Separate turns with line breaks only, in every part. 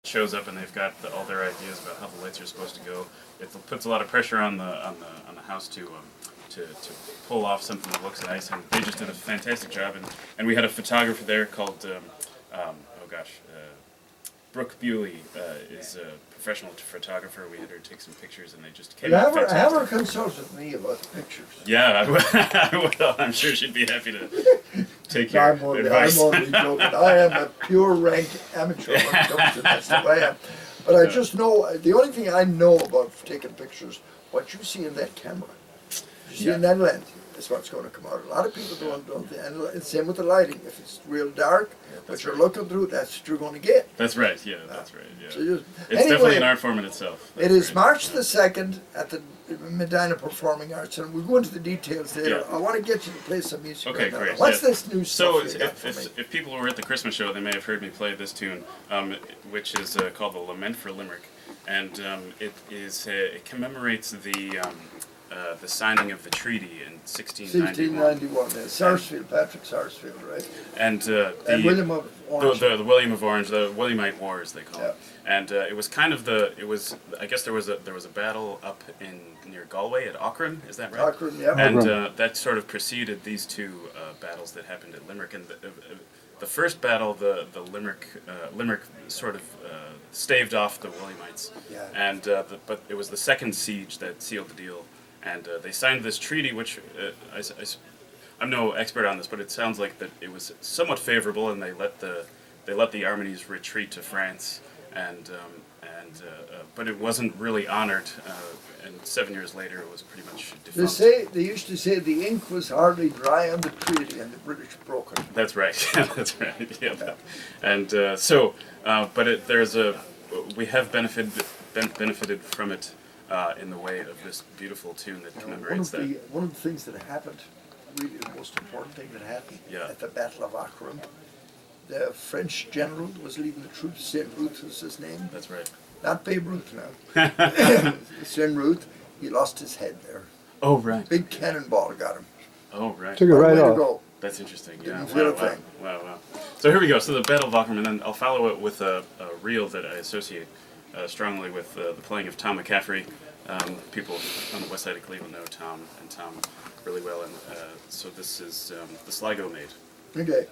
shows up and they've got all their ideas about how the lights are supposed to go. It puts a lot of pressure on the house to pull off something that looks nice, and they just did a fantastic job. And we had a photographer there called oh gosh. Brooke Bigley is a professional photographer. We had her take some pictures, and they just came out fantastic.
Have her consult with me about the pictures.
Yeah, I will. I'm sure she'd be happy to take your advice.
I'm only joking. I am a pure rank amateur when it comes to that stuff. I am. But I just know, the only thing I know about taking pictures, what you see in that camera, you see in that lens, is what's going to come out. A lot of people don't think, and it's same with the lighting. If it's real dark, but you're looking through, that's what you're going to get.
That's right, yeah, that's right, yeah.
So
it's
anyway,
definitely an art form in itself.
It is March the 2nd at the Medina Performing Arts, and we'll go into the details later.
Yeah.
I want to get you to play some music.
Okay,
right now.
great.
What's
yeah.
this new stuff
So
you got for me?
if people were at the Christmas show, they may have heard me play this tune, which is called "The Lament for Limerick," and it commemorates the signing of the treaty in 1691.
1691, Sarsfield, Patrick Sarsfield, right?
And
And William of Orange.
the William of Orange, the Williamite War, as they call
Yeah.
it. And it was kind of I guess there was a battle up near Galway at Aughrim, is that right?
Aughrim, yeah.
And that sort of preceded these two battles that happened at Limerick. And the first battle, the Limerick sort of staved off the Williamites.
Yeah.
And but it was the second siege that sealed the deal. And they signed this treaty, which I'm no expert on this, but it sounds like that it was somewhat favorable, and they let the armies retreat to France, but it wasn't really honored. And 7 years later, it was pretty much defunct.
They used to say the ink was hardly dry on the treaty, and the British broke it.
That's right. That's right. Yeah. And we have benefited from it in the way of this beautiful tune that commemorates that.
One of the things that happened, really the most important thing that happened at the Battle of Aughrim, the French general was leading the troops. Saint Ruth was his name.
That's right.
Not Babe Ruth now. Saint Ruth. He lost his head there.
Oh right.
Big cannonball got him.
Oh right.
Took it right
Way to
off.
go.
That's interesting. Yeah.
Didn't feel a thing.
Wow. So here we go. So the Battle of Aughrim, and then I'll follow it with a reel that I associate strongly with the playing of Tom McCaffrey. People on the west side of Cleveland know Tom really well, and so this is the Sligo Maid.
Okay.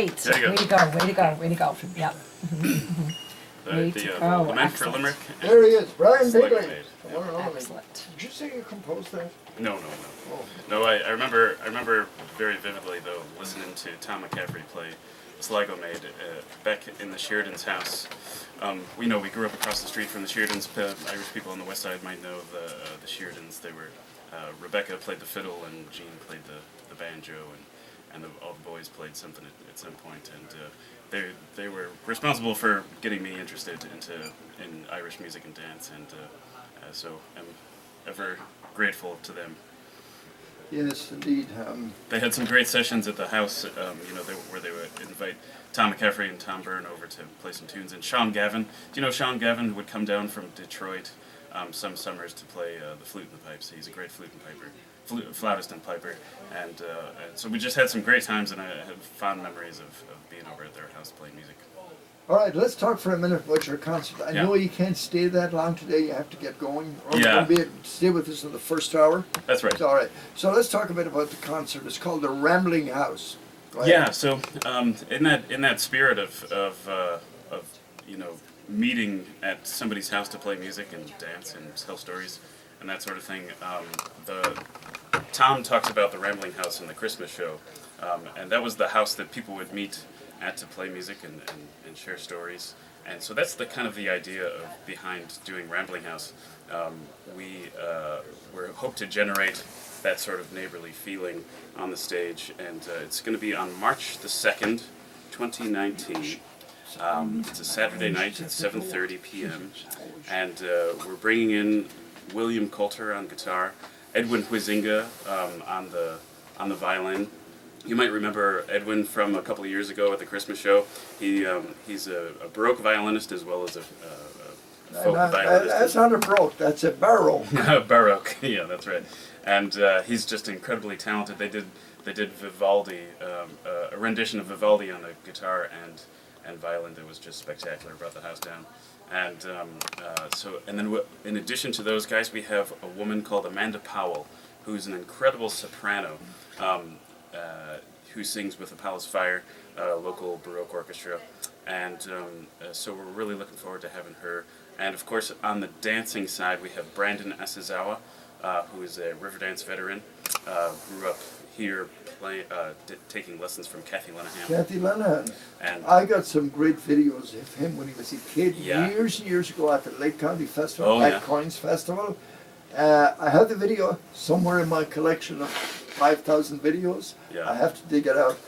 great.
There you go.
Way to go, way to go, way to go. Yeah. Way to go.
Lament for
Excellent.
Limerick.
There he is, Brian
Sligo
Bigley.
made.
The one and only.
Excellent.
Did you say you composed that?
No.
Oh.
No, I remember very vividly though listening to Tom McCaffrey play Sligo Made back in the Sheridans' house. We grew up across the street from the Sheridans. Irish people on the west side might know the Sheridans. They were Rebecca played the fiddle and Jean played the banjo, and all the boys played something at some point. And they were responsible for getting me interested in Irish music and dance, and so I'm ever grateful to them.
Yes, indeed.
They had some great sessions at the house, where they would invite Tom McCaffrey and Tom Byrne over to play some tunes. And Sean Gavin, do you know Sean Gavin, who would come down from Detroit some summers to play the flute and the pipes? He's a great flute and piper, flautist and piper. And so we just had some great times, and I have fond memories of being over at their house playing music.
All right, let's talk for a minute about your concert. I
Yeah.
know you can't stay that long today. You have to get going. Or
Yeah.
you'll be able to stay with us in the first hour.
That's right.
It's all right. So let's talk a bit about the concert. It's called the Rambling House. Go ahead.
Yeah, so in that spirit of meeting at somebody's house to play music and dance and tell stories and that sort of thing, Tom talks about the Rambling House in the Christmas show, and that was the house that people would meet at to play music and share stories. And so that's the kind of the idea behind doing Rambling House. We hope to generate that sort of neighborly feeling on the stage, and it's going to be on March the 2nd, 2019. It's a Saturday night at 7:30 p.m. And we're bringing in William Coulter on guitar, Edwin Huizinga on the violin. You might remember Edwin from a couple of years ago at the Christmas show. He's a Baroque violinist as well as a folk violinist.
That's not a Baroque, that's a Baroque.
Baroque, yeah, that's right. And he's just incredibly talented. They did Vivaldi, a rendition of Vivaldi on the guitar and violin that was just spectacular. Brought the house down. And and then in addition to those guys, we have a woman called Amanda Powell, who's an incredible soprano. Who sings with the Palace Fire, local Baroque orchestra, and so we're really looking forward to having her. And of course, on the dancing side, we have Brandon Asizawa, who is a Riverdance veteran, grew up here taking lessons from Kathy Lenahan.
Kathy Lenahan.
And
I got some great videos of him when he was a kid
Yeah.
years and years ago at the Lake County Festival,
Oh,
at
yeah.
Coins Festival. I have the video somewhere in my collection of 5,000 videos.
Yeah.
I have to dig it out.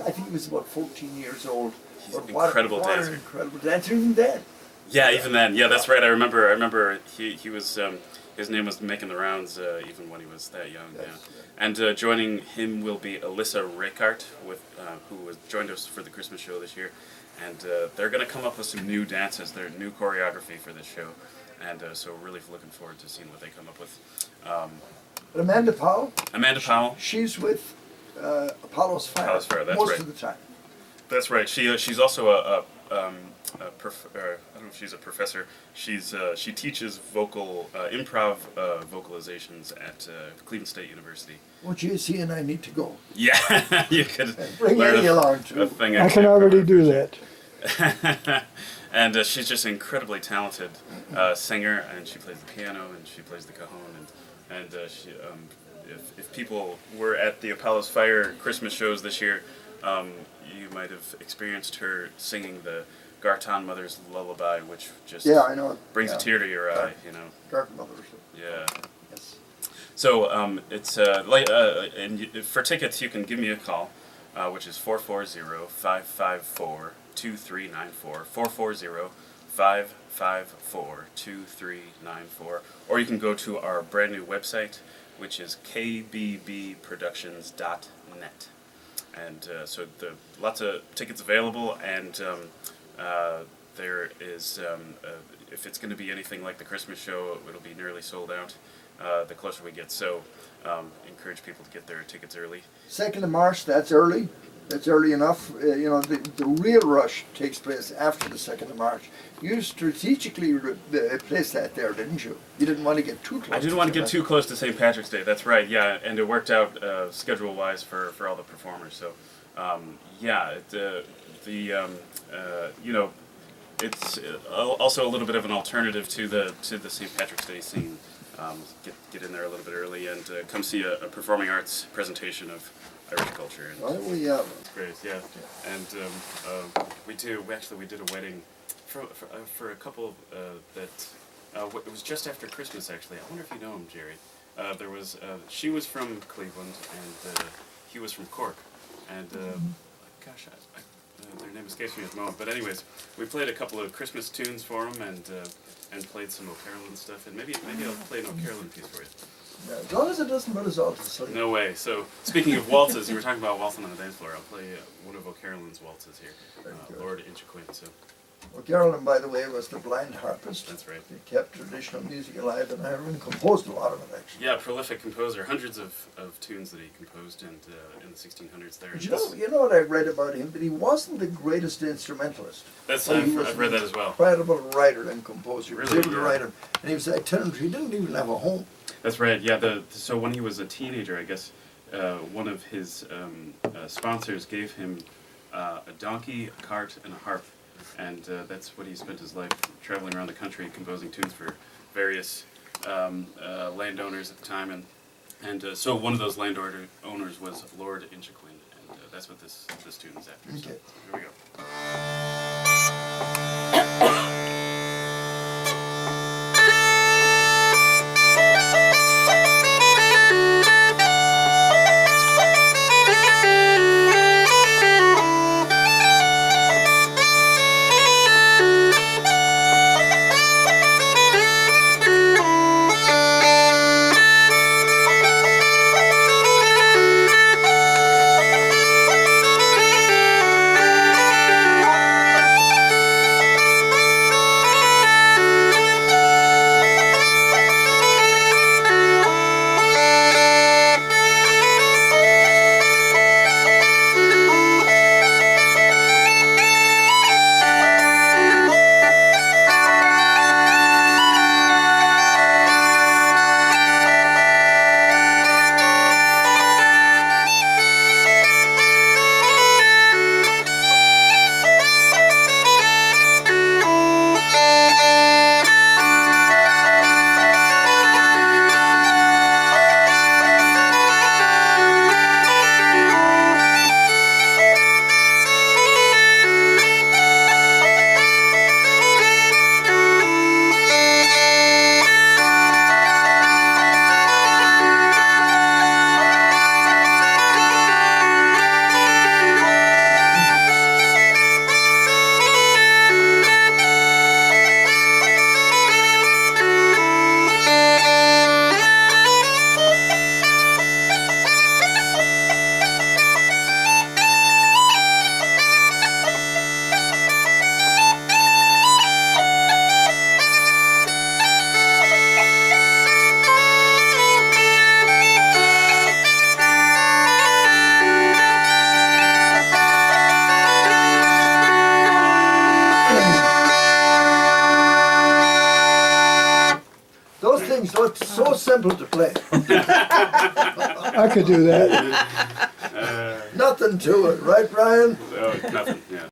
I think he was about 14 years old.
He's
But
an
what
incredible
an
dancer.
incredible dancer, even then.
Yeah, even then. Yeah, that's right. I remember he was his name was making the rounds even when he was that young.
Yes,
Yeah. And joining him will be Alyssa Rickart, who has joined us for the Christmas show this year, and they're going to come up with some new dances, their new choreography for this show, and so we're really looking forward to seeing what they come up with.
But Amanda Powell,
Amanda Powell.
she's with Apollo's Fire,
Apollo's Fire, that's
most
right.
of the time.
That's right. She's also I don't know if she's a professor. She teaches improv vocalizations at Cleveland State University.
Well, JC and I need to go.
Yeah, you could
Bring
learn
Eddie along too.
a thing.
I can already do that.
And she's just an incredibly talented singer, and she plays the piano and she plays the cajon, and she. If people were at the Apollo's Fire Christmas shows this year, you might have experienced her singing the Garton Mother's Lullaby, which just
Yeah, I know.
brings
Yeah.
a tear to your eye, you know.
Dark Mothers.
Yeah.
Yes.
So it's for tickets you can give me a call, which is 440-554-2394, 440-554-2394, or you can go to our brand new website, which is kbbproductions.net. And so lots of tickets available, and there is, if it's going to be anything like the Christmas show, it'll be nearly sold out the closer we get. So encourage people to get their tickets early.
2nd of March, that's early. That's early enough. The real rush takes place after the 2nd of March. You strategically placed that there, didn't you? You didn't want to get too close.
I didn't want to get too close to St. Patrick's Day. That's right. Yeah, and it worked out schedule-wise for all the performers. So Yeah, you know, it's also a little bit of an alternative to the St. Patrick's Day scene. Get in there a little bit early and come see a performing arts presentation of Irish culture. And
Why don't we have
it's great, yeah. And we did a wedding for a couple it was just after Christmas actually. I wonder if you know him, Jerry. She was from Cleveland and he was from Cork, and gosh, their name escapes me at the moment. But anyways, we played a couple of Christmas tunes for them and played some O'Carolan stuff, and maybe I'll play an O'Carolan piece for you.
yeah, as long as it doesn't put us all to sleep.
No way. So speaking of waltzes, you were talking about waltzing on the dance floor. I'll play one of O'Carolan's waltzes here,
Very good.
Lord Inchiquin. So
Well, Carolyn, by the way, was the blind harpist.
that's right.
He kept traditional music alive, and Ireland composed a lot of it, actually.
Yeah, prolific composer. Hundreds of tunes that he composed and in the 1600s there.
But you know what I read about him? That he wasn't the greatest instrumentalist.
That's
But he was
I've read that
an
as well.
Incredible writer and composer. He was
Really,
able to
yeah.
write him. And he was itinerant. He didn't even have a home.
That's right. Yeah. So when he was a teenager, I guess one of his sponsors gave him a donkey, a cart, and a harp, and that's what he spent his life traveling around the country composing tunes for various landowners at the time, and so one of those owners was Lord Inchiquin, and that's what this tune is after. So
Okay.
here we go.
Those things look so simple to play.
I could do that.
Nothing to it, right, Brian?
Oh, nothing. Yeah.